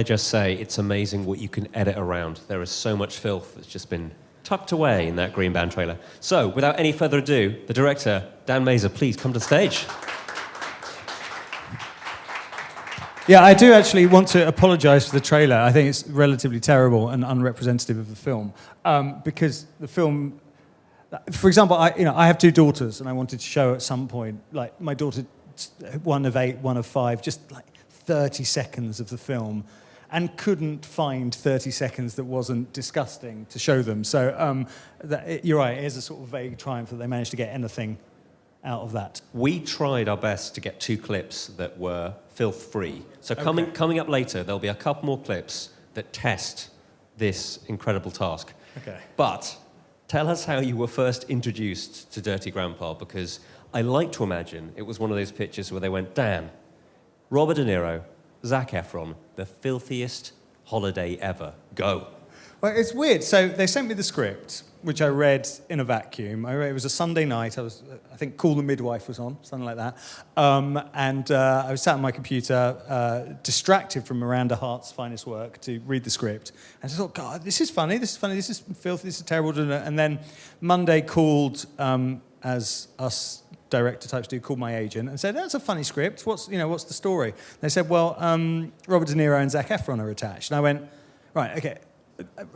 I just say it's amazing what you can edit around. There is so much filth that's just been tucked away in that Green Band trailer. So, without any further ado, the director, Dan Mazer, please come to the stage. Yeah, I do actually want to apologise for the trailer. I think it's relatively terrible and unrepresentative of the film, because the film, for example, I have two daughters, and I wanted to show at some point, like my daughter, one of 8, one of 5, just like 30 seconds of the film, and couldn't find 30 seconds that wasn't disgusting to show them. So you're right, it is a sort of vague triumph that they managed to get anything out of that. We tried our best to get 2 clips that were filth-free. So coming up later, there'll be a couple more clips that test this incredible task. Okay. But tell us how you were first introduced to Dirty Grandpa, because I like to imagine it was one of those pictures where they went, Dan, Robert De Niro, Zac Efron, the filthiest holiday ever. Go. Well, it's weird. So they sent me the script, which I read in a vacuum. It was a Sunday night. I think Call the Midwife was on, something like that. And I was sat on my computer, distracted from Miranda Hart's finest work, to read the script. And I thought, God, this is funny, this is filthy, this is terrible. And then Monday called, as us director types do, called my agent and said, that's a funny script. What's the story? And they said, well, Robert De Niro and Zac Efron are attached. And I went, right, okay.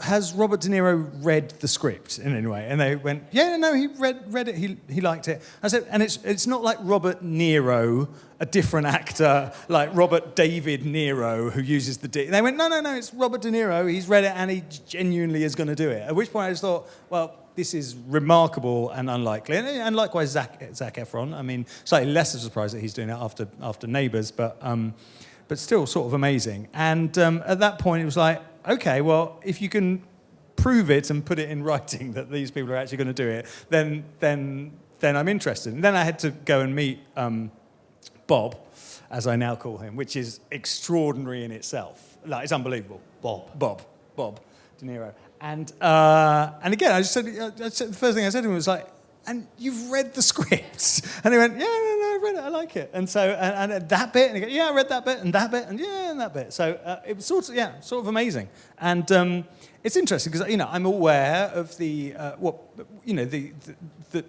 Has Robert De Niro read the script in any way? And they went, yeah, no, he read it, he liked it. I said, and it's not like Robert Nero, a different actor, like Robert David Nero, who uses the D. And they went, no, it's Robert De Niro, he's read it and he genuinely is going to do it. At which point I just thought, well, this is remarkable and unlikely. And likewise, Zac Efron. I mean, slightly less of a surprise that he's doing it after Neighbours, but still sort of amazing. And at that point, it was like, okay, well, if you can prove it and put it in writing that these people are actually going to do it, then I'm interested. And then I had to go and meet Bob, as I now call him, which is extraordinary in itself. Like, it's unbelievable. Bob De Niro. And again, I said, the first thing I said to him was like, and you've read the script? And he went, yeah, no, I read it, I like it. And so, and that bit, and he goes, yeah, I read that bit, and that bit, and yeah, and that bit. So it was sort of amazing. And it's interesting, because, I'm aware of that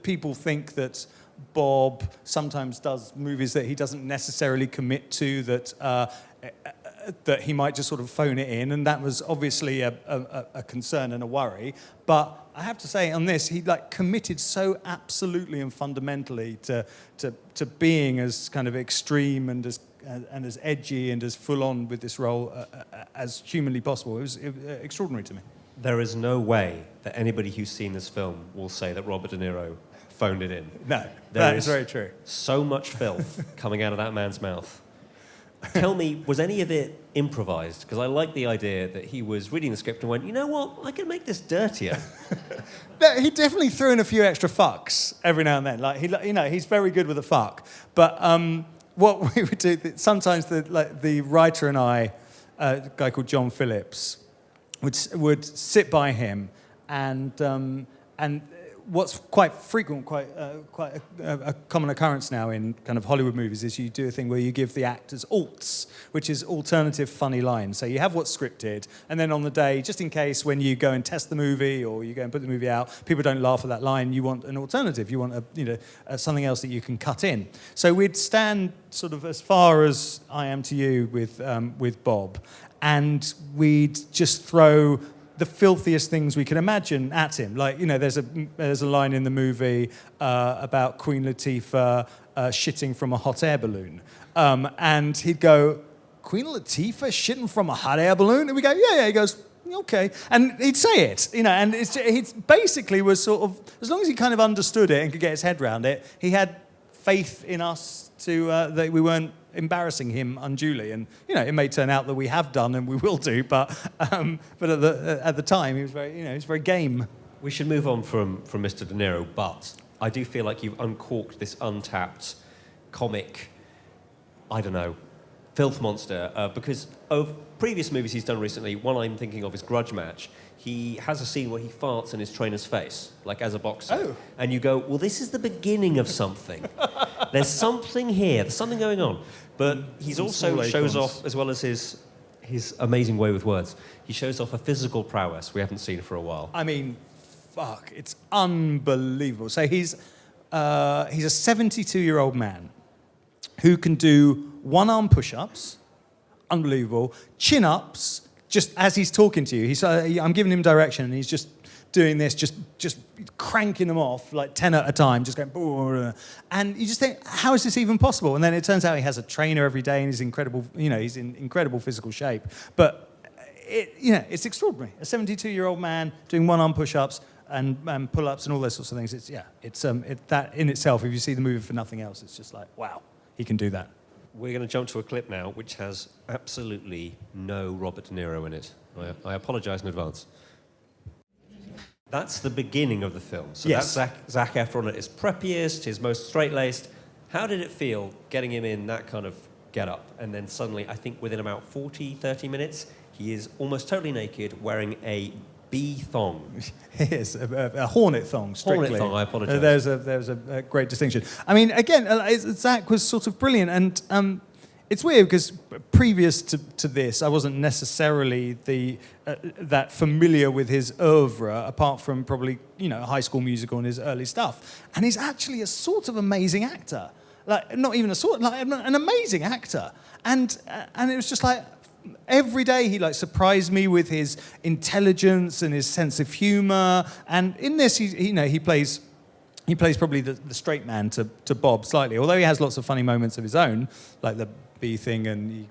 people think that Bob sometimes does movies that he doesn't necessarily commit to, that he might just sort of phone it in, and that was obviously a concern and a worry. But I have to say, on this, he committed so absolutely and fundamentally to being as kind of extreme and as edgy and as full on with this role as humanly possible. It was extraordinary to me. There is no way that anybody who's seen this film will say that Robert De Niro phoned it in. No, that is very true. So much filth coming out of that man's mouth. Tell me, was any of it improvised? Because I like the idea that he was reading the script and went, you know what, I can make this dirtier. He definitely threw in a few extra fucks every now and then. Like he's very good with a fuck. But what we would do, sometimes the writer and I, a guy called John Phillips, would sit by him, and what's quite frequent, quite a common occurrence now in kind of Hollywood movies is you do a thing where you give the actors alts, which is alternative funny lines. So you have what's scripted, and then on the day, just in case when you go and test the movie or you go and put the movie out, people don't laugh at that line, you want an alternative. You want something else that you can cut in. So we'd stand sort of as far as I am to you with Bob, and we'd just throw the filthiest things we can imagine at him. Like, there's a line in the movie about Queen Latifah shitting from a hot air balloon. And he'd go, Queen Latifah shitting from a hot air balloon? And we go, yeah. He goes, okay. And he'd say it, and he basically was sort of, as long as he kind of understood it and could get his head around it, he had faith in us that we weren't embarrassing him unduly. And it may turn out that we have done and we will do, but at the time he was very game. We should move on from Mr. De Niro, but I do feel like you've uncorked this untapped comic, I don't know, filth monster, because of previous movies he's done recently, one I'm thinking of is Grudge Match. He has a scene where he farts in his trainer's face, like as a boxer. Oh. And you go, well, this is the beginning of something. There's something here, there's something going on. But he's also shows off, as well as his his amazing way with words. He shows off a physical prowess we haven't seen for a while. I mean, fuck, it's unbelievable. So he's a 72-year-old man who can do one-arm push-ups, unbelievable, chin-ups, just as he's talking to you. I'm giving him direction, and he's just doing this, just cranking them off like 10 at a time, just going, and you just think, how is this even possible? And then it turns out he has a trainer every day, and he's incredible. He's in incredible physical shape. But it's extraordinary. A 72-year-old man doing one-arm push-ups and pull-ups and all those sorts of things. That in itself, if you see the movie for nothing else, it's just like, wow, he can do that. We're going to jump to a clip now which has absolutely no Robert De Niro in it. I apologise in advance. That's the beginning of the film. So yes. That's Zac Efron at his preppiest, his most straight-laced. How did it feel getting him in that kind of get-up? And then suddenly, I think within about 40, 30 minutes, he is almost totally naked, wearing a bee thong. He is, a hornet thong, strictly. Hornet thong, I apologise. There's a great distinction. I mean, again, Zac was sort of brilliant, and it's weird because previous to this, I wasn't necessarily that familiar with his oeuvre, apart from probably High School Musical and his early stuff. And he's actually a sort of amazing actor, like not even a sort, like an amazing actor. And it was just like every day he surprised me with his intelligence and his sense of humour. And in this, he plays probably the straight man to Bob slightly, although he has lots of funny moments of his own, like the bee thing and,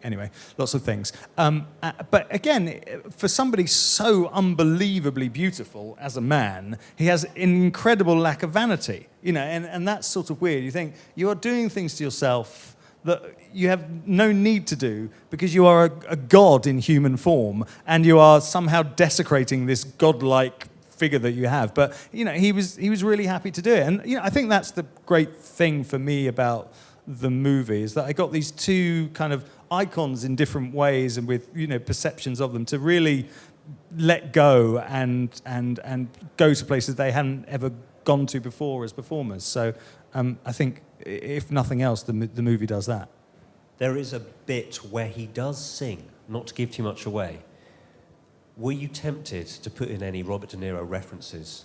anyway, lots of things. But again, for somebody so unbelievably beautiful as a man, he has an incredible lack of vanity, and that's sort of weird. You think you are doing things to yourself that you have no need to do because you are a god in human form, and you are somehow desecrating this godlike figure that you have. But he was really happy to do it, and I think that's the great thing for me about the movie, is that I got these two kind of icons in different ways and with perceptions of them to really let go and go to places they hadn't ever gone to before as performers. So I think if nothing else, the movie does that. There is a bit where he does sing, not to give too much away. Were you tempted to put in any Robert De Niro references?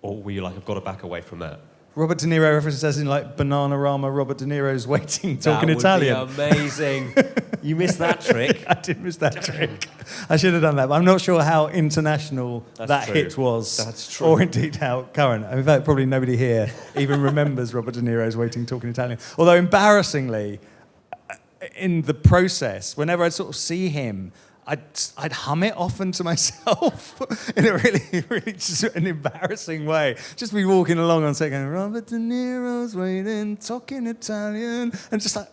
Or were you like, I've got to back away from that? Robert De Niro references as in like Bananarama, Robert De Niro's waiting, talking Italian. That would be amazing. You missed that trick. I did miss that trick. I should have done that, but I'm not sure how international that hit was. That's true. Or indeed how current. In fact, probably nobody here even remembers Robert De Niro's waiting, talking Italian. Although embarrassingly, in the process, whenever I'd sort of see him, I'd hum it often to myself in a really just an embarrassing way. Just be walking along on set going, Robert De Niro's waiting, talking Italian, and just like,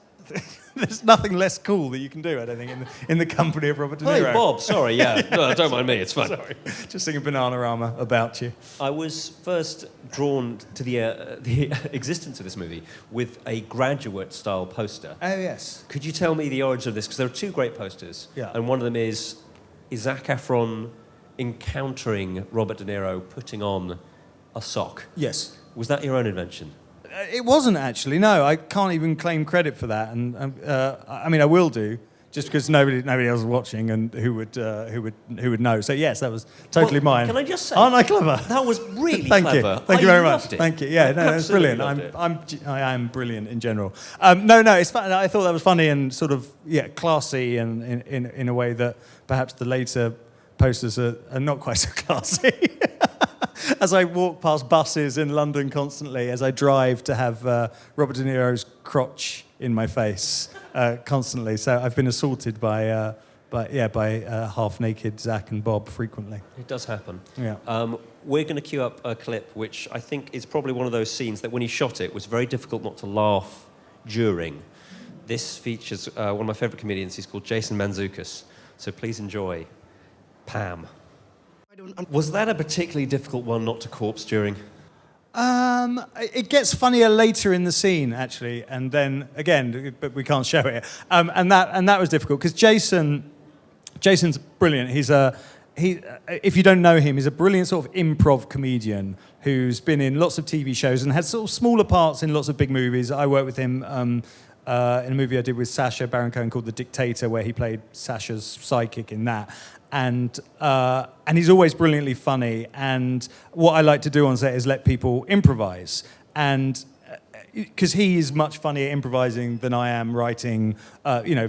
there's nothing less cool that you can do, I don't think, in the company of Robert De Niro. Hey, Bob, sorry, yeah. No, don't mind me, it's fine. Sorry, just singing Bananarama about you. I was first drawn to the existence of this movie with a graduate-style poster. Oh, yes. Could you tell me the origin of this? Because there are two great posters. Yeah. And one of them is Zac Efron encountering Robert De Niro putting on a sock. Yes. Was that your own invention? It wasn't actually. No, I can't even claim credit for that. And I mean, I will do, just because nobody else is watching and who would know. So yes, that was totally mine. Can I just say? Aren't I clever? That was really Thank clever. you. Thank you very loved much. It. Thank you. Yeah, no, it's brilliant. I am brilliant in general. No, it's fun. I thought that was funny and sort of classy, and in a way that perhaps the later posters are not quite so classy. As I walk past buses in London constantly, as I drive to have Robert De Niro's crotch in my face constantly. So I've been assaulted by half-naked Zac and Bob frequently. It does happen. Yeah. We're going to cue up a clip which I think is probably one of those scenes that when he shot it was very difficult not to laugh during. This features one of my favourite comedians. He's called Jason Mantzoukas. So please enjoy Pam. Was that a particularly difficult one not to corpse during? It gets funnier later in the scene, actually, and then again, but we can't show it. And that was difficult because Jason's brilliant. If you don't know him, he's a brilliant sort of improv comedian who's been in lots of TV shows and had sort of smaller parts in lots of big movies. I worked with him in a movie I did with Sacha Baron Cohen called The Dictator, where he played Sacha's sidekick in that. And he's always brilliantly funny. And what I like to do on set is let people improvise. And because he is much funnier improvising than I am writing,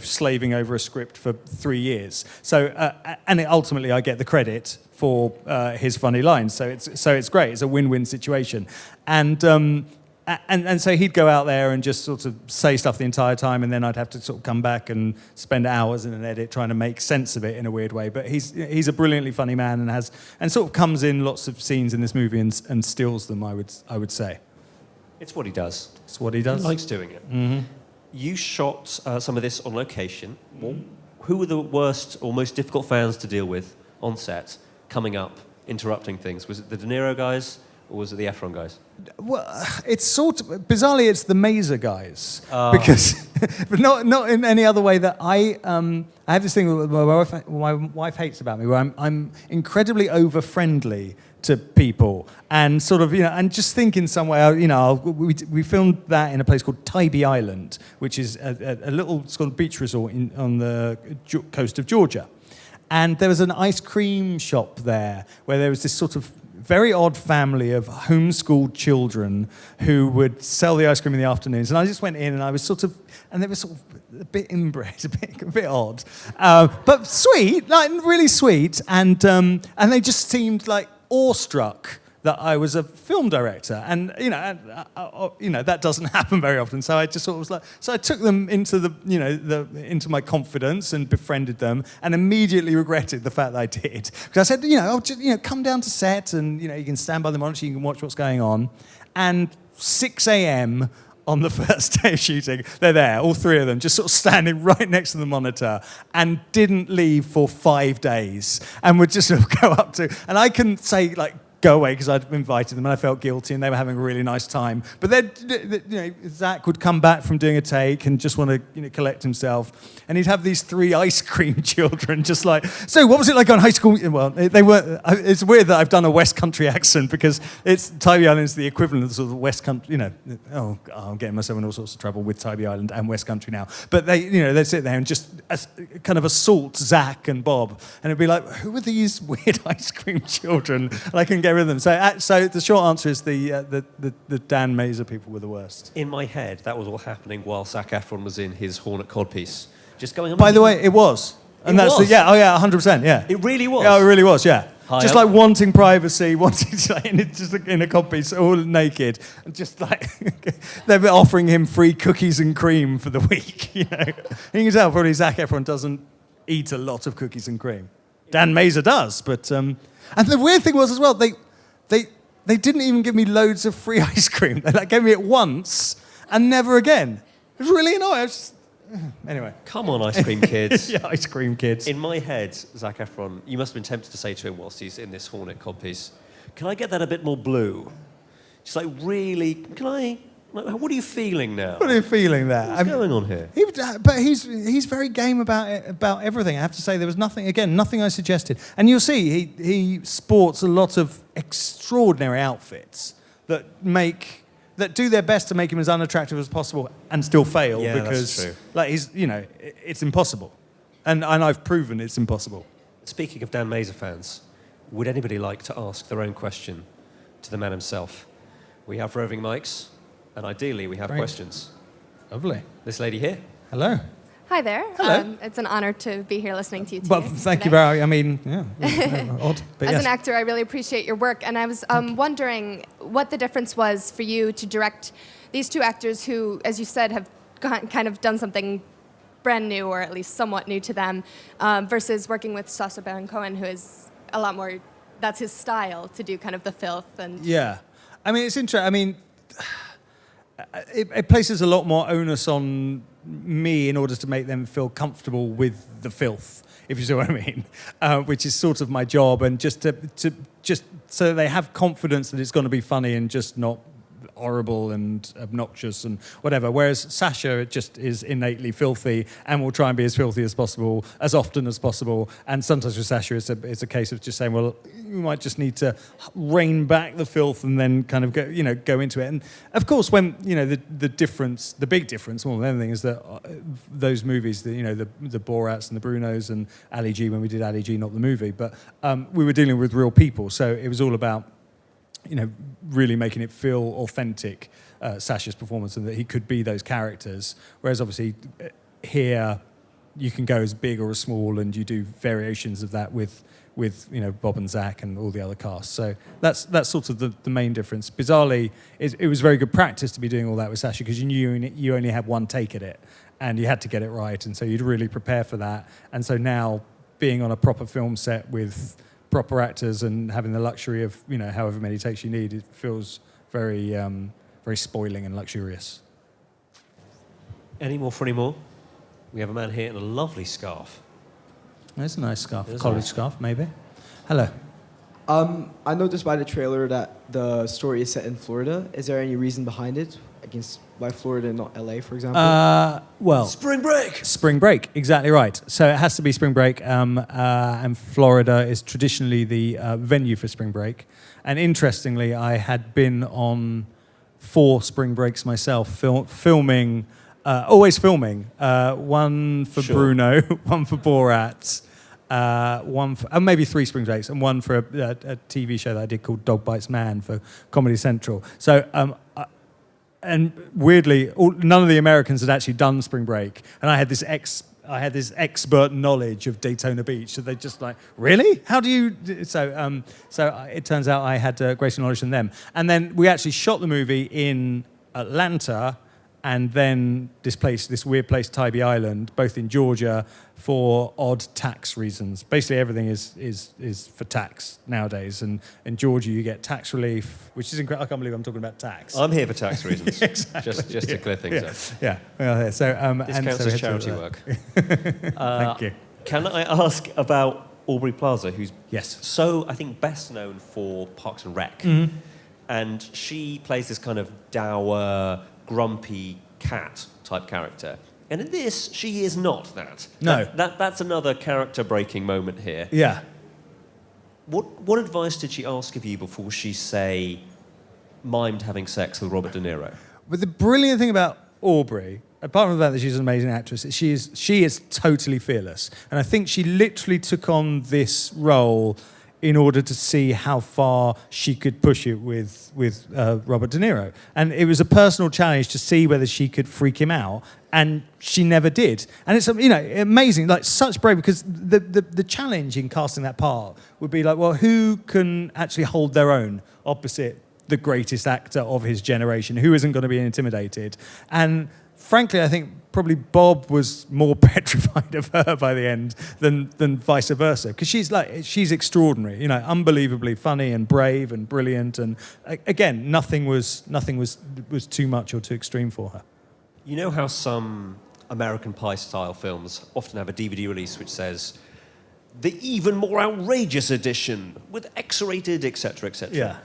slaving over a script for 3 years. So, ultimately I get the credit for his funny lines. So it's great. It's a win-win situation. And so he'd go out there and just sort of say stuff the entire time, and then I'd have to sort of come back and spend hours in an edit trying to make sense of it in a weird way. But he's a brilliantly funny man and sort of comes in lots of scenes in this movie and steals them, I would say. It's what he does. It's what he does. He likes doing it. Mm-hmm. You shot some of this on location. Well, who were the worst or most difficult fans to deal with on set, coming up, interrupting things? Was it the De Niro guys or was it the Efron guys? Well, it's sort of bizarrely it's the Mesa guys because, but not in any other way that I have this thing that my wife hates about me, where I'm incredibly over friendly to people and sort of and just think in some way we filmed that in a place called Tybee Island, which is a little sort of beach resort on the coast of Georgia, and there was an ice cream shop there where there was this sort of very odd family of homeschooled children who would sell the ice cream in the afternoons. And I just went in and I was and they were sort of a bit inbred, a bit odd, but sweet, like really sweet. And they just seemed like awestruck that I was a film director, and that doesn't happen very often. So I just sort of was like, so I took them into into my confidence and befriended them, and immediately regretted the fact that I did, because I said, come down to set, and you can stand by the monitor, you can watch what's going on, and 6 a.m. on the first day of shooting, they're there, all three of them, just sort of standing right next to the monitor, and didn't leave for 5 days, and would just sort of go up to, and I couldn't say go away because I'd invited them and I felt guilty and they were having a really nice time. But then, Zac would come back from doing a take and just want to, collect himself, and he'd have these 3 ice cream children just like, so what was it like on high school? Well, they weren't. It's weird that I've done a West Country accent because Tybee Island is the equivalent of sort of West Country. I'm getting myself in all sorts of trouble with Tybee Island and West Country now. But they'd sit there and just kind of assault Zac and Bob, and it'd be like, who are these weird ice cream children? And I couldn't get rid of them. So the short answer is the Dan Mesa people were the worst. In my head, that was all happening while Zac Efron was in his Hornet codpiece. Just going on. By the way, it was. And that's was? 100%, yeah. It really was? Yeah, it really was, yeah. Hi, just like wanting privacy, wanting to, just in a codpiece, all naked, and just like they were offering him free cookies and cream for the week, You can tell probably Zac Efron doesn't eat a lot of cookies and cream. Dan Mesa does, but and the weird thing was as well, they didn't even give me loads of free ice cream. They gave me it once and never again. It was really annoying. Anyway. Come on, ice cream kids. Yeah, ice cream kids. In my head, Zac Efron, you must have been tempted to say to him whilst he's in this Hornet codpiece, can I get that a bit more blue? Just really, what are you feeling now? What are you feeling there? What's going on here? But he's very game about everything. I have to say, there was nothing I suggested. And you'll see, he sports a lot of extraordinary outfits that do their best to make him as unattractive as possible and still fail, because that's true. It's impossible. And I've proven it's impossible. Speaking of Dan Mesa fans, would anybody like to ask their own question to the man himself? We have roving mics, and ideally we have questions. Lovely. This lady here. Hello. Hi there. Hello. It's an honor to be here listening to you today. Well, thank you very much. Odd. But As an actor, I really appreciate your work, and I was wondering what the difference was for you to direct these 2 actors who, as you said, have kind of done something brand new, or at least somewhat new to them, versus working with Sacha Baron Cohen, who is a lot more, that's his style, to do kind of the filth. And yeah. I mean, it's interesting. I mean, it places a lot more onus on me in order to make them feel comfortable with the filth, if you see what I mean, which is sort of my job, and just so they have confidence that it's going to be funny and just not horrible and obnoxious and whatever. Whereas Sasha just is innately filthy and will try and be as filthy as possible, as often as possible. And sometimes with Sasha, it's a case of just saying, well, you might just need to rein back the filth and then kind of go into it. And of course, when the big difference more than anything is that those movies, the Borats and the Brunos and Ali G, when we did Ali G, not the movie, but we were dealing with real people, so it was all about really making it feel authentic, Sasha's performance, and that he could be those characters. Whereas obviously here you can go as big or as small, and you do variations of that with Bob and Zac and all the other cast. So that's sort of the main difference. Bizarrely, it was very good practice to be doing all that with Sasha, because you knew you only had one take at it, and you had to get it right, and so you'd really prepare for that. And so now, being on a proper film set with proper actors and having the luxury of however many takes you need, it feels very very spoiling and luxurious. Any more for any more? We have a man here in a lovely scarf. There's a nice scarf, college scarf maybe. Hello. I noticed by the trailer that the story is set in Florida. Is there any reason behind it? Why Florida and not LA, for example? Well, Spring break! Spring break, exactly right. So it has to be spring break, and Florida is traditionally the venue for spring break. And interestingly, I had been on 4 spring breaks myself, filming, always filming. One for Bruno, one for Borat, one for, maybe 3 spring breaks, and one for a TV show that I did called Dog Bites Man for Comedy Central. So, and weirdly, none of the Americans had actually done spring break, and I had this expert knowledge of Daytona Beach. So they just like, really? How do you? So it turns out I had greater knowledge than them. And then we actually shot the movie in Atlanta, and then this weird place, Tybee Island, both in Georgia, for odd tax reasons. Basically, everything is for tax nowadays. And in Georgia, you get tax relief, which is incredible. I can't believe I'm talking about tax. I'm here for tax reasons. Exactly. Just to clear things up. Yeah. Well, so This counts as charity work. Thank you. Can I ask about Aubrey Plaza, who's Yes. I think, best known for Parks and Rec. Mm-hmm. And she plays this kind of dour, grumpy cat type character. And in this, she is not that. No. That's another character-breaking moment here. Yeah. What advice did she ask of you before she, say, mimed having sex with Robert De Niro? But the brilliant thing about Aubrey, apart from the fact that she's an amazing actress, is she is totally fearless. And I think she literally took on this role in order to see how far she could push it with Robert De Niro. And it was a personal challenge to see whether she could freak him out, and she never did. And it's amazing, like such brave, because the challenge in casting that part would be like, well, who can actually hold their own opposite the greatest actor of his generation? Who isn't going to be intimidated? And frankly, I think probably Bob was more petrified of her by the end than vice versa, because she's extraordinary, unbelievably funny and brave and brilliant, and again, nothing was too much or too extreme for her. You know how some American Pie-style films often have a DVD release which says, the even more outrageous edition with X-rated, etc., etc. Yeah.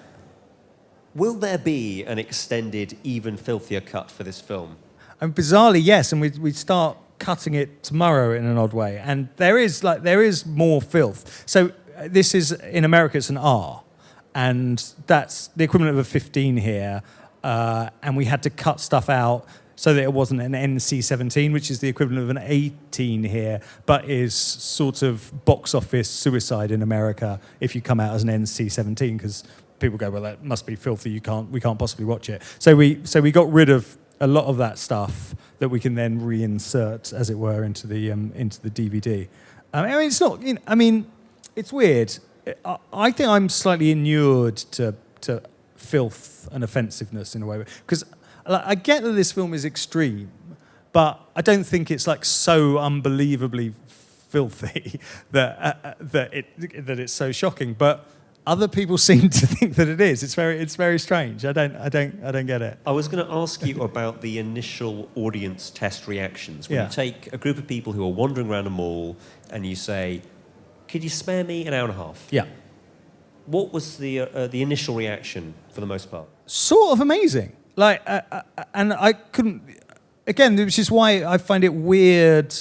Will there be an extended, even filthier cut for this film? And bizarrely, yes, and we start cutting it tomorrow in an odd way. And there is more filth. So this is, in America, it's an R, and that's the equivalent of a 15 here. And we had to cut stuff out so that it wasn't an NC-17, which is the equivalent of an 18 here, but is sort of box office suicide in America if you come out as an NC-17, because people go, well, that must be filthy. We can't possibly watch it. So we got rid of a lot of that stuff that we can then reinsert, as it were, into the DVD. I mean, it's not. It's weird. I think I'm slightly inured to filth and offensive-ness in a way, because I get that this film is extreme, but I don't think it's like so unbelievably filthy that it's so shocking. But other people seem to think that it is. It's very strange. I don't get it. I was going to ask you about the initial audience test reactions. When you take a group of people who are wandering around a mall and you say, "Could you spare me an hour and a half?" Yeah. What was the initial reaction for the most part? Sort of amazing. Like, and I couldn't. Again, which is why I find it weird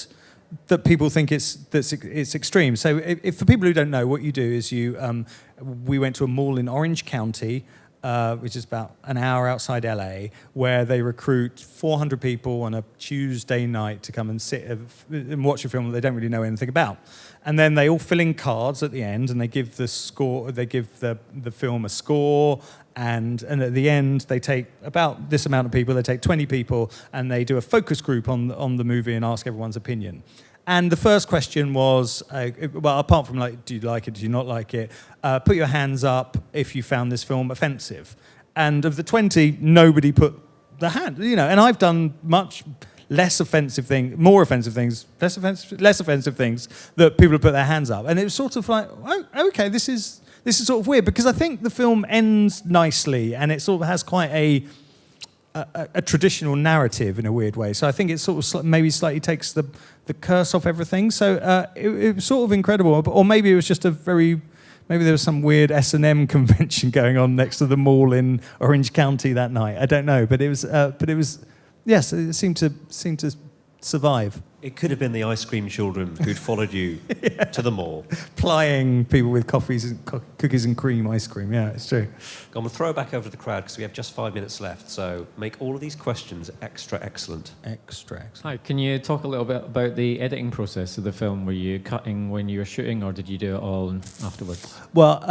that people think it's extreme. So, if for people who don't know, what you do is we went to a mall in Orange County, which is about an hour outside LA, where they recruit 400 people on a Tuesday night to come and sit and watch a film that they don't really know anything about. And then they all fill in cards at the end, and they give the score. They give the film a score, and at the end they take about this amount of people. They take 20 people, and they do a focus group on the movie and ask everyone's opinion. And the first question was, well, apart from like, do you like it, do you not like it, put your hands up if you found this film offensive. And of the 20, nobody put the hand, and I've done much less offensive things, more offensive things, less offensive things that people have put their hands up. And it was sort of like, oh, okay, this is sort of weird, because I think the film ends nicely and it sort of has quite a traditional narrative in a weird way. So I think it sort of maybe slightly takes the curse off everything. So it was sort of incredible. Or maybe it was just maybe there was some weird S&M convention going on next to the mall in Orange County that night. I don't know, but it was yes, it seemed to survive. It could have been the ice cream children who'd followed you to the mall. Plying people with cookies and cream ice cream. Yeah, it's true. I'm going to throw it back over to the crowd because we have just 5 minutes left. So make all of these questions extra excellent. Extra excellent. Hi, can you talk a little bit about the editing process of the film? Were you cutting when you were shooting, or did you do it all afterwards? Well,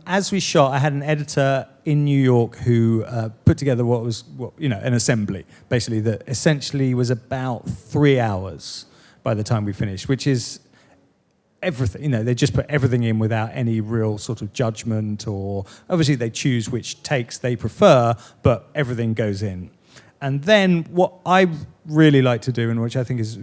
as we shot, I had an editor in New York who put together an assembly, basically, that essentially was about 3 hours by the time we finished, which is everything. They just put everything in without any real sort of judgment, or obviously they choose which takes they prefer, but everything goes in. And then what I really like to do, and which I think is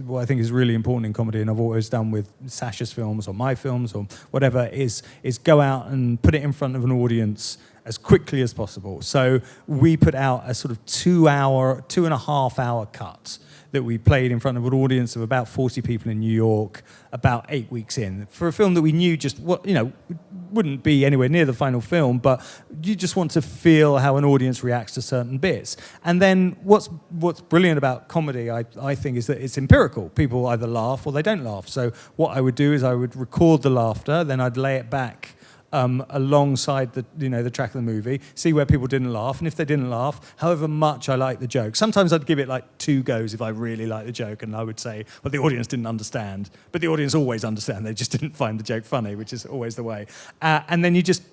really important in comedy, and I've always done with Sasha's films or my films or whatever, is go out and put it in front of an audience as quickly as possible. So we put out a sort of 2.5 hour cut that we played in front of an audience of about 40 people in New York about 8 weeks in, for a film that we knew wouldn't be anywhere near the final film, but you just want to feel how an audience reacts to certain bits. And then what's brilliant about comedy, I think, is that it's empirical. People either laugh or they don't laugh. So what I would do is I would record the laughter, then I'd lay it back alongside the track of the movie, see where people didn't laugh, and if they didn't laugh, however much I liked the joke. Sometimes I'd give it like 2 goes if I really liked the joke, and I would say, well, the audience didn't understand, but the audience always understand. They just didn't find the joke funny, which is always the way. And then you just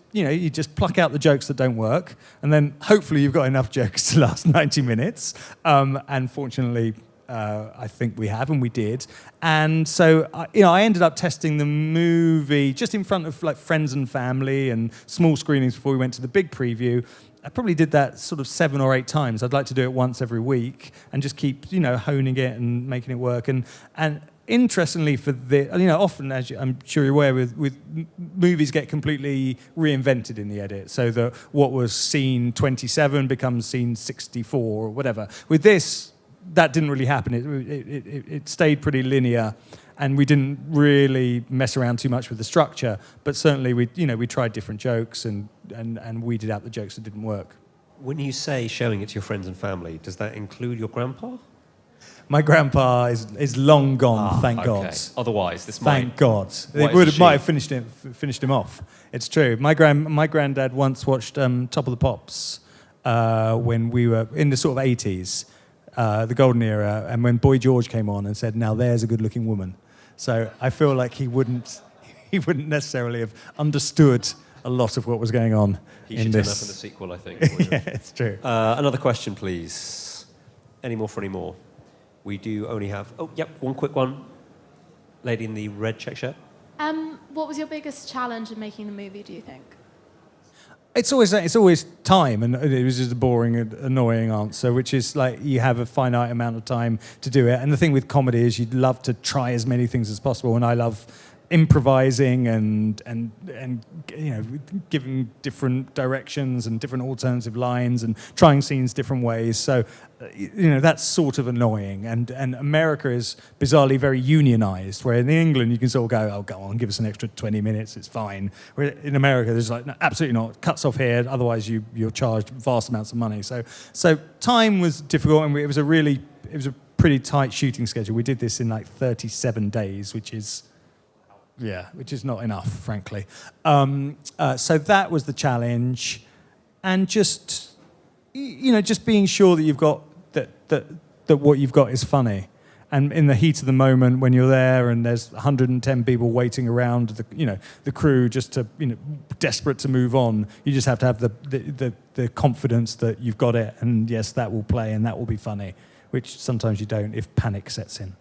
pluck out the jokes that don't work, and then hopefully you've got enough jokes to last 90 minutes. And fortunately, I think we have, and we did. And so, I ended up testing the movie just in front of like friends and family and small screenings before we went to the big preview. I probably did that sort of 7 or 8 times. I'd like to do it once every week and just keep, honing it and making it work. And interestingly, for often, as I'm sure you're aware, with movies get completely reinvented in the edit, so that what was scene 27 becomes scene 64 or whatever. With this, that didn't really happen. It stayed pretty linear, and we didn't really mess around too much with the structure. But certainly, we tried different jokes and weeded out the jokes that didn't work. When you say showing it to your friends and family, does that include your grandpa? My grandpa is long gone, thank God. Otherwise, thank God. It might have finished him off. It's true. My granddad once watched Top of the Pops when we were in the sort of 80s. The golden era, and when Boy George came on and said, "Now there's a good-looking woman," so I feel like he wouldn't necessarily have understood a lot of what was going on. He should turn up in the sequel, I think. Yeah, it's true. Another question, please. Any more? We do only have one quick one. Lady in the red check shirt. What was your biggest challenge in making the movie, do you think? It's always time, and it was just a boring, annoying answer, which is like you have a finite amount of time to do it. And the thing with comedy is you'd love to try as many things as possible, and I love improvising and you know, giving different directions and different alternative lines and trying scenes different ways. So, you know, that's sort of annoying. And America is bizarrely very unionized, where in England you can sort of go, oh, go on, give us an extra 20 minutes, it's fine. Where in America there's like, no, absolutely not, cuts off here, otherwise you're charged vast amounts of money. So time was difficult, and it was a pretty tight shooting schedule. We did this in like 37 days, which is not enough, frankly. So that was the challenge, and just, you know, just being sure that you've got that what you've got is funny, and in the heat of the moment when you're there and there's 110 people waiting around the crew just to, you know, desperate to move on, you just have to have the confidence that you've got it, and yes, that will play and that will be funny, which sometimes you don't if panic sets in.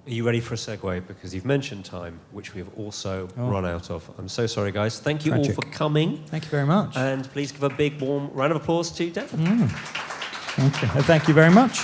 Are you ready for a segue? Because you've mentioned time, which we have also run out of. I'm so sorry, guys. Thank you Tragic. all for coming. Thank you very much. And please give a big, warm round of applause to Devon. Thank you very much.